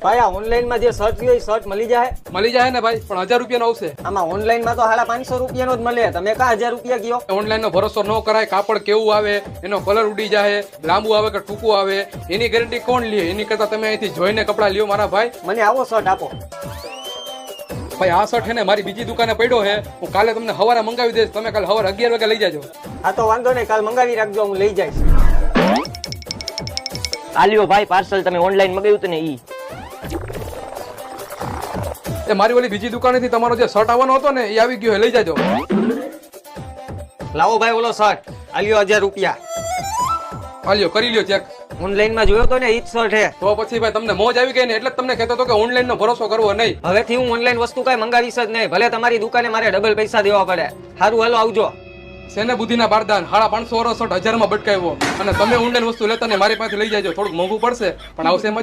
ભાઈ આ ઓનલાઈન માં જે શર્ટ લ્યો એ શર્ટ મળી જાય ને ભાઈ, પણ 1000 રૂપિયાનો આવશે. આમાં ઓનલાઈન માં તો 550 રૂપિયાનો જ મળે, તમે કા 1000 રૂપિયા કયો? ઓનલાઈન નો ભરોસો ન કરાય. કાપડ કેવું આવે, એનો કલર ઉડી જાય, લાંબુ આવે કે ટૂંકું આવે, એની ગેરંટી કોણ લે? એની કરતા તમે અહીંથી જોઈને કપડા લ્યો મારા ભાઈ. મને આવો શર્ટ આપો. ભાઈ આ શર્ટ હે ને મારી બીજી દુકાને પડ્યો હે, હું કાલે તમને સવારે મંગાવી દઈશ, તમે કાલે સવારે 11 વાગે લઈ જાજો. આ તો વાંધો નહીં, કાલ મંગાવી રાખજો, હું લઈ જઈશ. આલ્યો ભાઈ પાર્સલ તમે ઓનલાઈન મગાવ્યું હતું ને ઈ. એ મારી ઓલી બીજી દુકાનેથી તમારો જે શર્ટ આવવાનો હતો ને એ આવી ગયો હે, લઈ જાજો. લાવો ભાઈ ઓલો શર્ટ, આલ્યો 1000 રૂપિયા. હાલ્યો કરી લ્યો ચેક. ઓનલાઈન માં જોયો તો ને ઈ જ શર્ટ હે. તો પછી ભાઈ તમને મોજ આવી ગઈ ને, એટલે જ તમને કહેતો હતો કે ઓનલાઈન નો ભરોસો કરવો નહીં. હવેથી હું ઓનલાઈન વસ્તુ કઈ મંગાવીશ જ નહીં, ભલે તમારી દુકાને મારે ડબલ પૈસા દેવા પડે. સારું હાલો આવજો. સેને બુદ્ધિના બારદાન 550 વાળો શર્ટ 1000 માં બટકાવ્યો, અને તમે ઓનલાઈન વસ્તુ લેતા ને મારી પાસે લઈ જાજો. થોડુંક મોંઘું પડશે પણ આવશે.